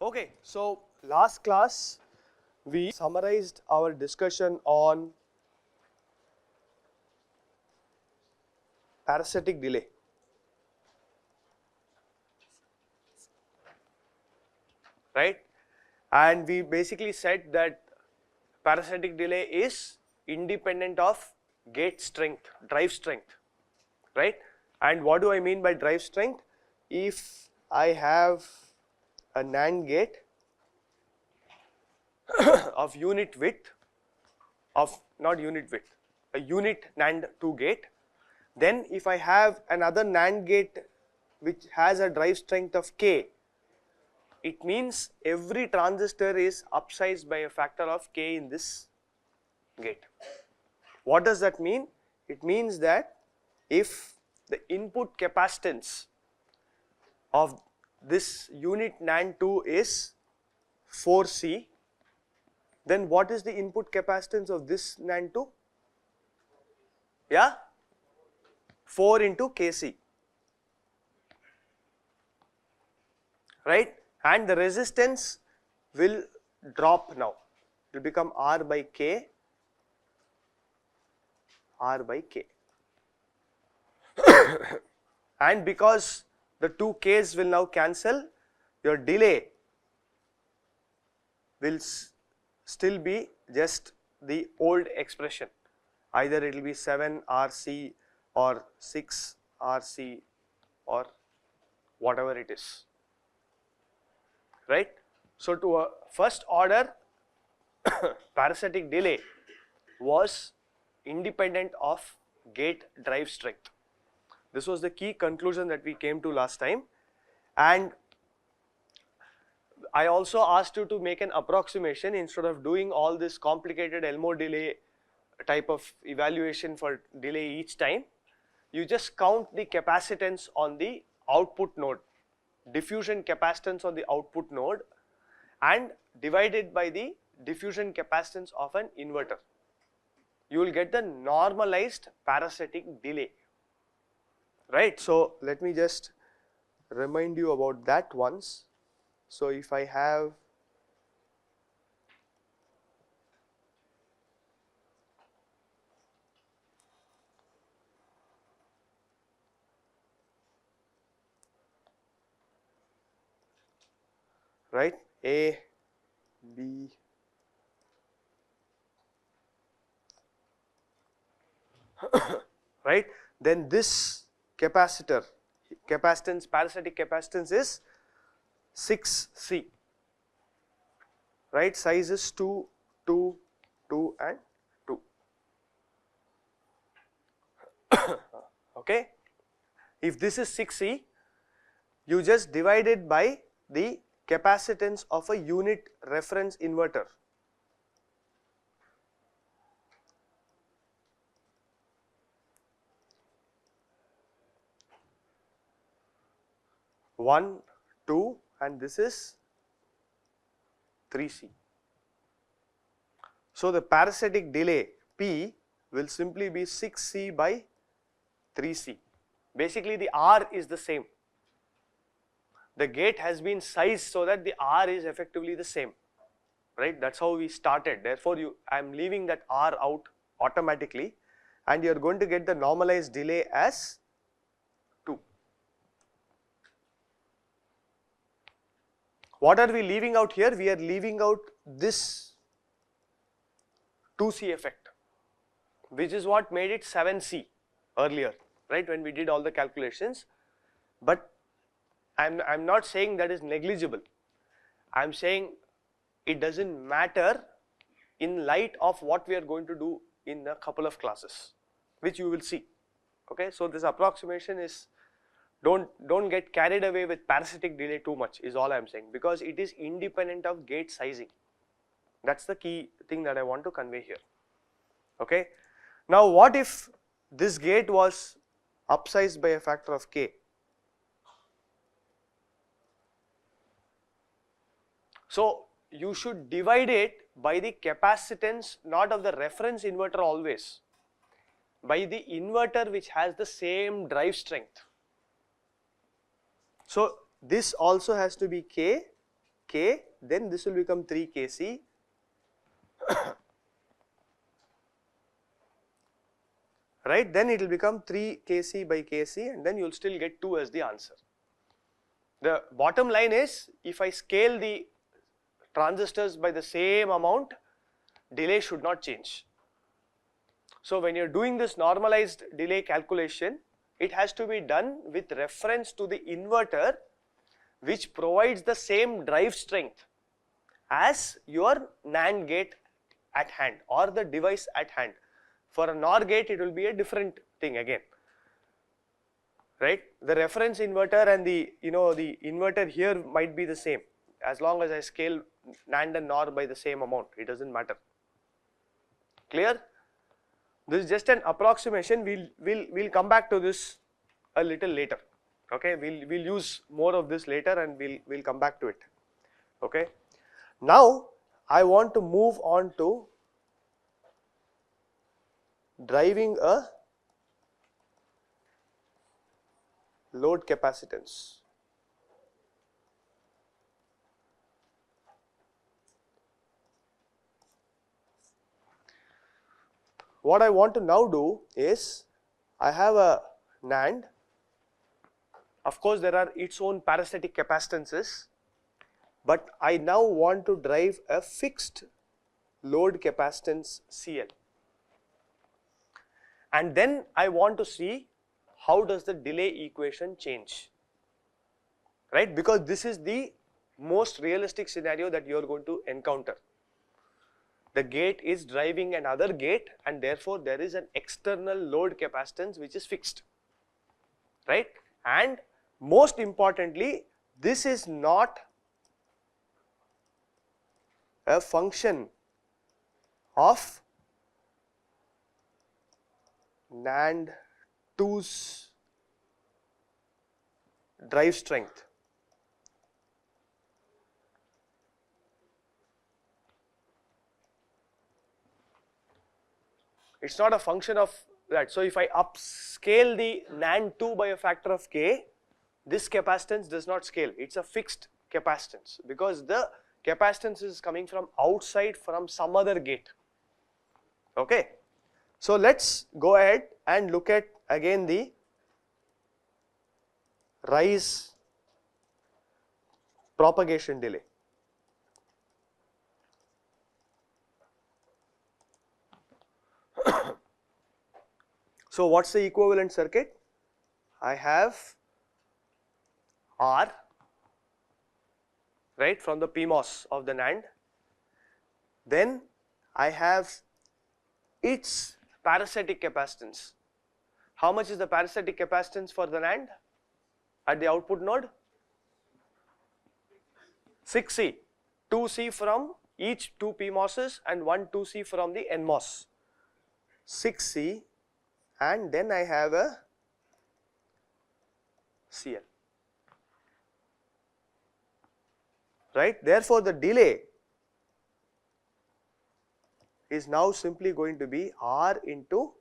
Okay, so last class we summarized our discussion on parasitic delay. Right? And we basically said that parasitic delay is independent of gate strength, drive strength, right? And what do I mean by drive strength? If I have a NAND gate of unit width, not unit width, a unit NAND 2 gate, then if I have another NAND gate which has a drive strength of K, it means every transistor is upsized by a factor of K in this gate. What does that mean? It means that if the input capacitance of this unit NAND 2 is 4C, then what is the input capacitance of this NAND 2? Yeah? 4 into Kc, right? And the resistance will drop now, it will become R by K, R by K. And because the two K's will now cancel, your delay will still be just the old expression, either it will be 7 RC or 6 RC or whatever it is, right? So to a first order parasitic delay was independent of gate drive strength. This was the key conclusion that we came to last time, and I also asked you to make an approximation instead of doing all this complicated Elmore delay type of evaluation for delay each time. You just count the capacitance on the output node, diffusion capacitance on the output node, and divide it by the diffusion capacitance of an inverter. You will get the normalized parasitic delay, right? So let me just remind you about that once. So if I have right A, B, right, then this capacitor capacitance, parasitic capacitance is 6C, right, size is 2, 2, 2 and 2. Okay, if this is 6C, you just divide it by the capacitance of a unit reference inverter. One, 2 and this is 3C. So the parasitic delay P will simply be 6C by 3C. Basically the R is the same. The gate has been sized so that the R is effectively the same, right? That's how we started. Therefore I am leaving that R out automatically, and you are going to get the normalized delay as 2. What are we leaving out here? We are leaving out this 2C effect, which is what made it 7C earlier, right, when we did all the calculations. But I'm not saying that is negligible. I'm saying it doesn't matter in light of what we are going to do in a couple of classes, which you will see. Okay, so this approximation is, don't get carried away with parasitic delay too much is all I'm saying, because it is independent of gate sizing. That's the key thing that I want to convey here. Okay, now what if this gate was upsized by a factor of K? So you should divide it by the capacitance not of the reference inverter always, by the inverter which has the same drive strength. So this also has to be K K, then this will become 3 Kc. Right, then it will become 3 Kc by Kc, and then you will still get 2 as the answer. The bottom line is, if I scale the transistors by the same amount, delay should not change. So when you are doing this normalized delay calculation, it has to be done with reference to the inverter which provides the same drive strength as your NAND gate at hand or the device at hand. For a NOR gate, it will be a different thing again, right? The reference inverter and the inverter here might be the same. As long as I scale NAND and NOR by the same amount, it doesn't matter. Clear? This is just an approximation. We'll come back to this a little later. Okay, we'll use more of this later, and we'll come back to it. Okay. Now I want to move on to driving a load capacitance. What I want to now do is, I have a NAND. Of course, there are its own parasitic capacitances, but I now want to drive a fixed load capacitance CL. And then I want to see how does the delay equation change, right? Because this is the most realistic scenario that you are going to encounter. The gate is driving another gate, and therefore there is an external load capacitance which is fixed, right? And most importantly, this is not a function of NAND 2's drive strength. It's not a function of that. So if I upscale the NAND 2 by a factor of K, this capacitance does not scale. It's a fixed capacitance because the capacitance is coming from outside, from some other gate. Okay. So let's go ahead and look at again the rise propagation delay. So what's the equivalent circuit? I have R, right, from the PMOS of the NAND. Then I have its parasitic capacitance. How much is the parasitic capacitance for the NAND at the output node? 6C, 2C from each two PMOSes and 1 2C from the NMOS. 6C, and then I have a CL, right? Therefore, the delay is now simply going to be R into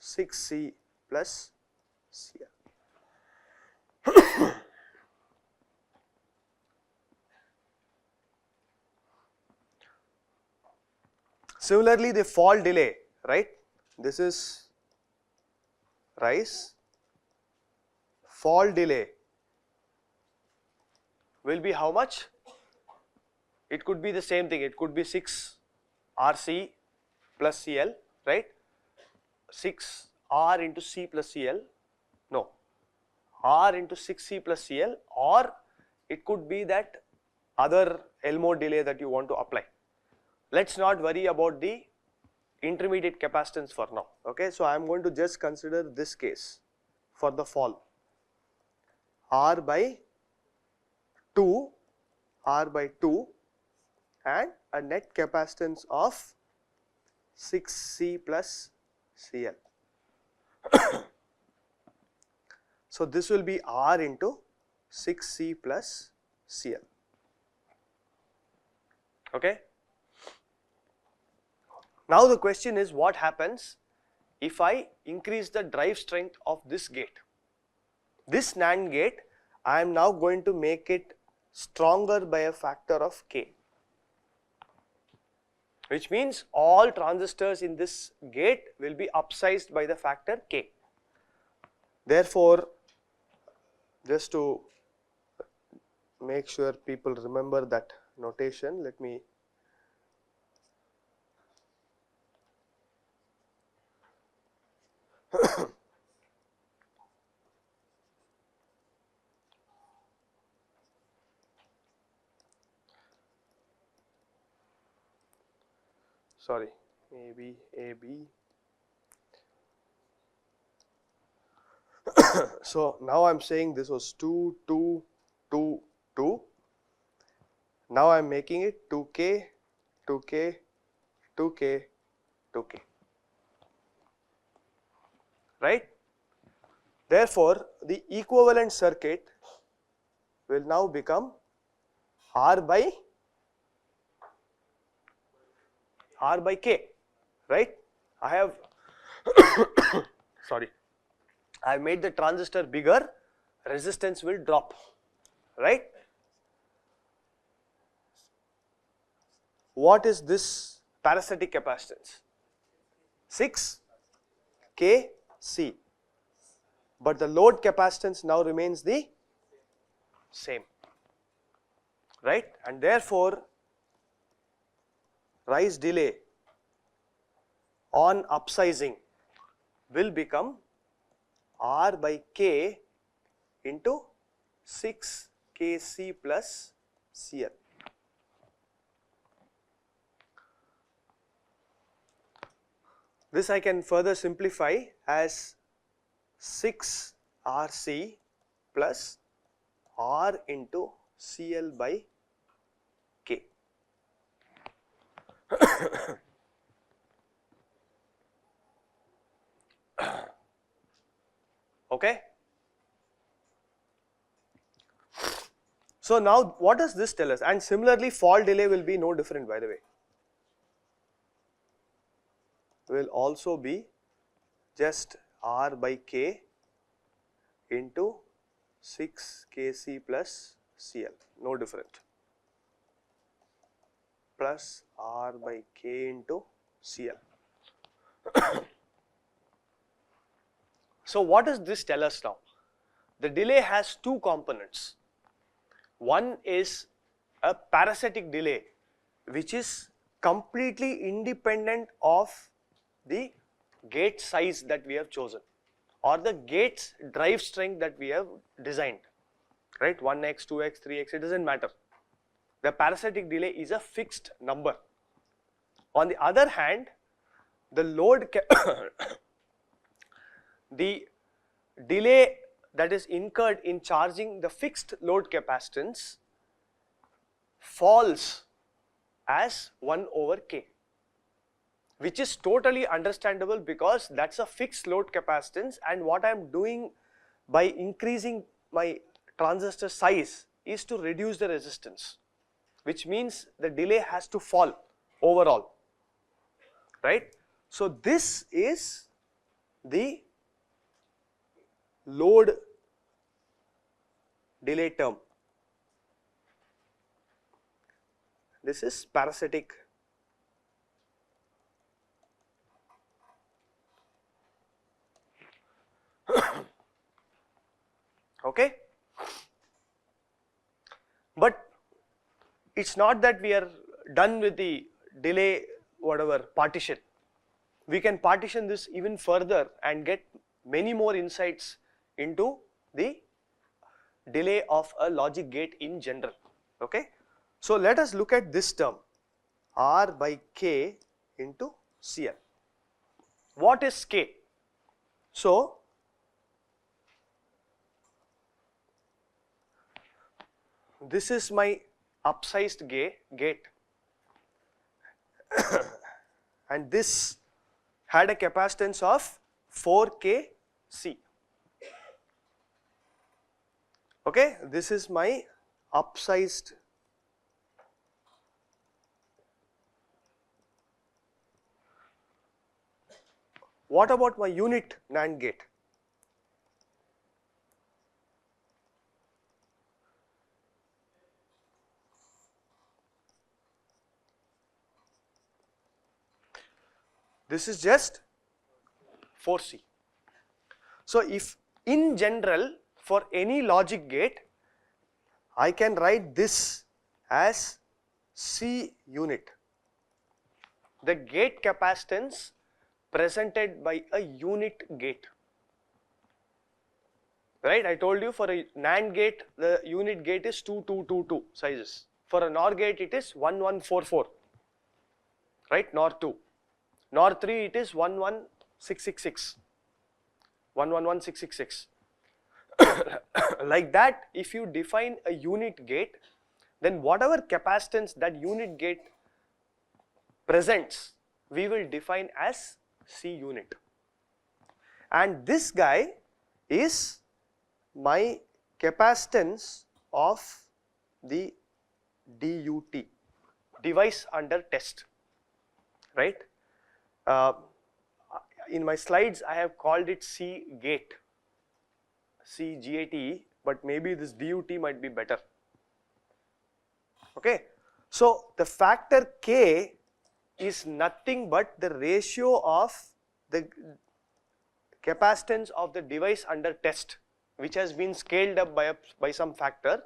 6C plus CL. Similarly, the fall delay, right? This is rise. Fall delay will be how much? It could be the same thing. It could be 6 RC plus CL, right? 6 R into C plus CL. No, R into 6C plus CL, or it could be that other Elmore delay that you want to apply. Let's not worry about the intermediate capacitance for now. Okay, so I am going to just consider this case for the fall. R by 2, R by 2, and a net capacitance of 6C plus CL. So this will be R into 6C plus CL. Okay. Now the question is, what happens if I increase the drive strength of this gate? This NAND gate, I am now going to make it stronger by a factor of k, which means all transistors in this gate will be upsized by the factor k. Therefore, just to make sure people remember that notation, let me sorry, AB, AB. So now I am saying this was 2, 2, 2, 2. Now I am making it 2k, 2k, 2k, 2k. Right? Therefore, the equivalent circuit will now become R by k, right? I have sorry, I have made the transistor bigger, resistance will drop, right? What is this parasitic capacitance? 6 kC, but the load capacitance now remains the same, right? And therefore, rise delay on upsizing will become R by k into 6 kC plus Cl. This I can further simplify as 6 Rc plus R into Cl by k. Okay. So now what does this tell us? And similarly, fall delay will be no different, by the way. Will also be just R by k into 6 kC plus Cl, no different, plus R by k into Cl. So what does this tell us now? The delay has two components. One is a parasitic delay, which is completely independent of the gate size that we have chosen or the gate's drive strength that we have designed, right? 1x, 2x, 3x, it doesn't matter. The parasitic delay is a fixed number. On the other hand, the load the delay that is incurred in charging the fixed load capacitance falls as 1 over k, which is totally understandable because that's a fixed load capacitance, and what I am doing by increasing my transistor size is to reduce the resistance, which means the delay has to fall overall, right? So this is the load delay term. This is parasitic okay, but it's not that we are done with the delay whatever partition. We can partition this even further and get many more insights into the delay of a logic gate in general, okay. So let us look at this term, R by k into Cl. What is k? So this is my upsized gate and this had a capacitance of 4 kC. Okay, this is my upsized What about my unit NAND gate? This is just 4C. So if in general for any logic gate, I can write this as C unit. The gate capacitance presented by a unit gate. Right, I told you for a NAND gate, the unit gate is 2222 sizes. For a NOR gate, it is 1144. Right, NOR 2. NOR 3, it is 11666. 111666. Like that, if you define a unit gate, then whatever capacitance that unit gate presents, we will define as C unit. And this guy is my capacitance of the DUT, device under test, right? In my slides, I have called it C gate, CGATE, but maybe this DUT might be better. Okay, so the factor K is nothing but the ratio of the capacitance of the device under test, which has been scaled up by some factor,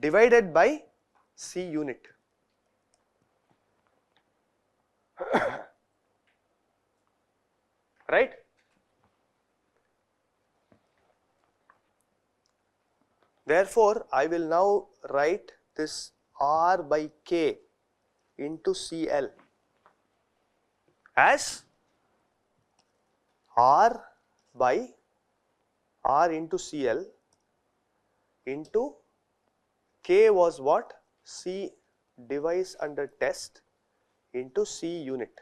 divided by C unit. Right? Therefore, I will now write this R by K into CL as R by R into CL into K was what? C device under test into C unit.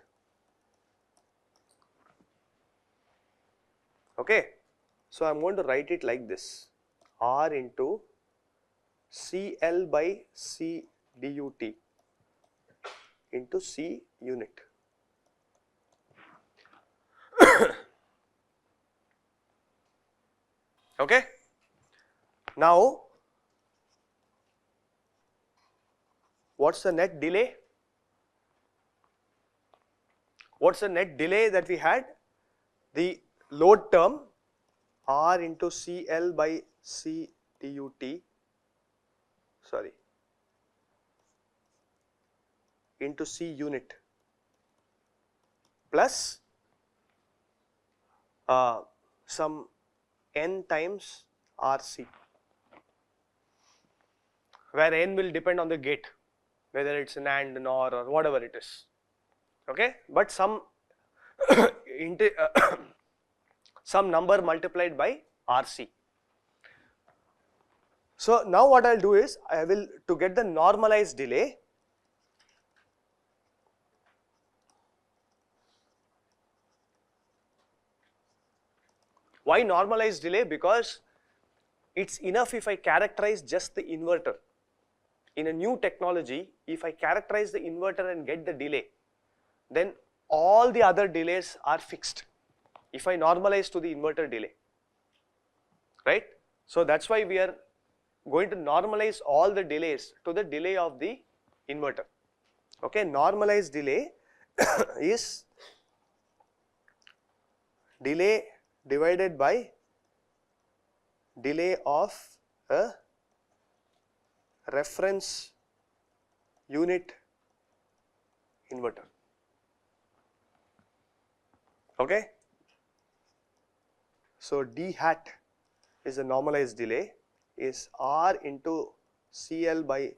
Okay, so I am going to write it like this: R into CL by C DUT into C unit. Okay, now what's the net delay? What's the net delay that we had? The load term R into CL by C DUT, sorry, into C unit plus some N times RC, where N will depend on the gate, whether it's an AND, NOR or whatever it is. Okay, but some some number multiplied by RC. So now what I'll do is, I will, to get the normalized delay, why normalized delay? Because it's enough if I characterize just the inverter. In a new technology, if I characterize the inverter and get the delay, then all the other delays are fixed if I normalize to the inverter delay, right? So that's why we are going to normalize all the delays to the delay of the inverter. Okay, normalized delay is delay divided by delay of a reference unit inverter. Okay, so D hat is a normalized delay, is R into CL by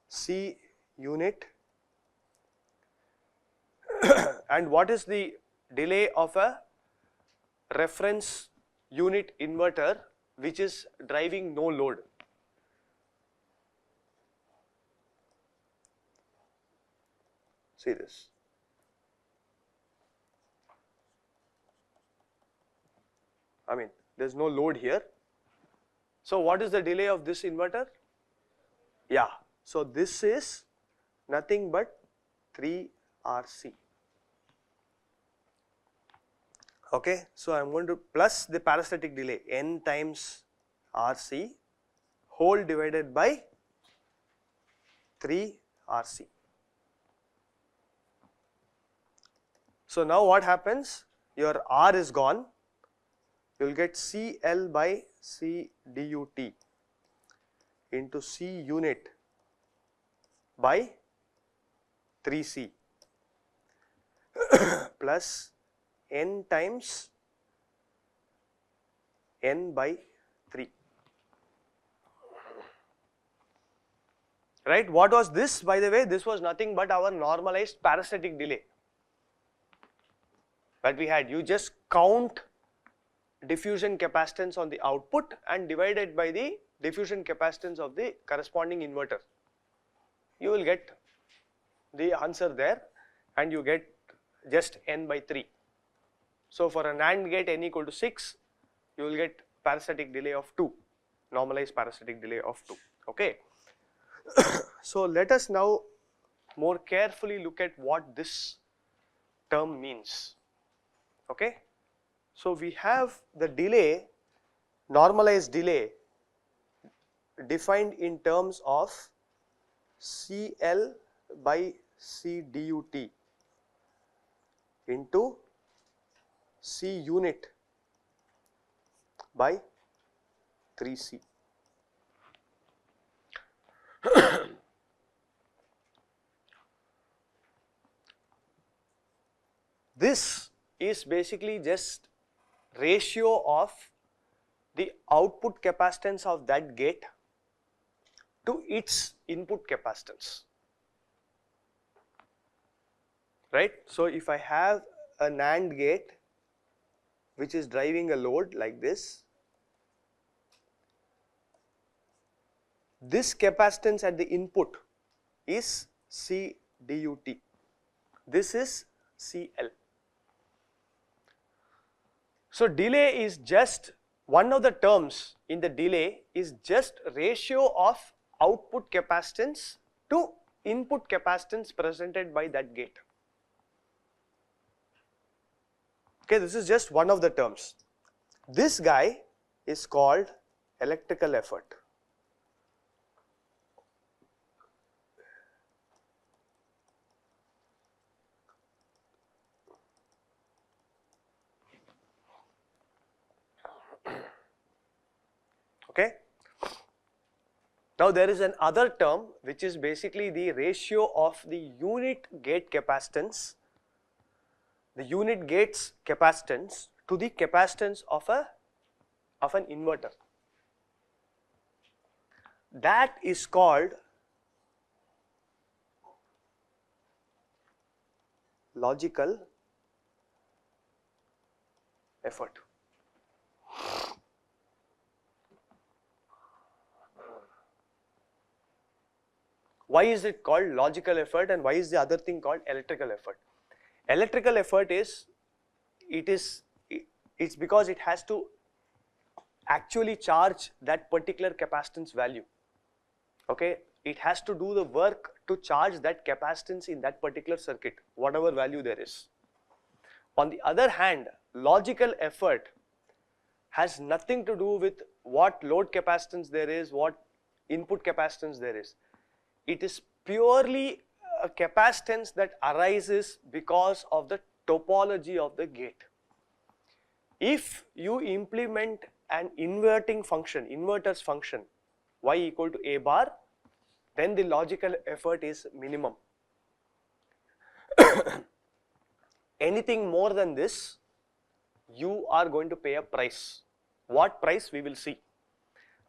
C unit. And what is the delay of a reference unit inverter which is driving no load? See this. I mean, there is no load here. So what is the delay of this inverter? Yeah, so this is nothing but 3 RC. Okay, so I am going to plus the parasitic delay N times RC whole divided by 3 RC. So now what happens? Your R is gone. You will get CL by C dut into C unit by 3C plus N times N by 3. Right? What was this, by the way? This was nothing but our normalized parasitic delay that we had. You just count diffusion capacitance on the output and divide it by the diffusion capacitance of the corresponding inverter. You will get the answer there, and you get just N by 3. So for a NAND gate N equal to 6, you will get parasitic delay of 2, normalized parasitic delay of 2. Okay. So let us now more carefully look at what this term means. Okay. So we have the delay, normalized delay, defined in terms of CL by C dut into C unit by 3C. This is basically just ratio of the output capacitance of that gate to its input capacitance, right? So if I have a NAND gate which is driving a load like this, this capacitance at the input is C dut, this is CL. So delay is just one of the terms in the delay is just ratio of output capacitance to input capacitance presented by that gate. Okay, this is just one of the terms. This guy is called electrical effort. Okay. Now there is another term which is basically the ratio of the unit gate capacitance, the unit gate's capacitance to the capacitance of an inverter. That is called logical effort. Why is it called logical effort and why is the other thing called electrical effort? Electrical effort is, it's because it has to actually charge that particular capacitance value. Okay, it has to do the work to charge that capacitance in that particular circuit, whatever value there is. On the other hand, logical effort has nothing to do with what load capacitance there is, what input capacitance there is. It is purely a capacitance that arises because of the topology of the gate. If you implement an inverting function, inverter's function, y equal to a bar, then the logical effort is minimum. Anything more than this, you are going to pay a price. What price we will see.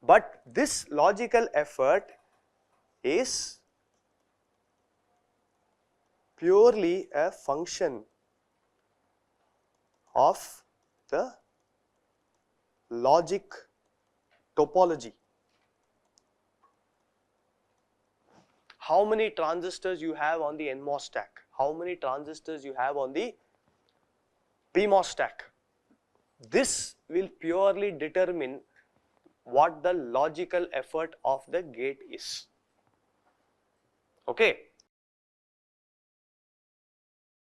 But this logical effort is purely a function of the logic topology. How many transistors you have on the NMOS stack? How many transistors you have on the PMOS stack? This will purely determine what the logical effort of the gate is. Okay.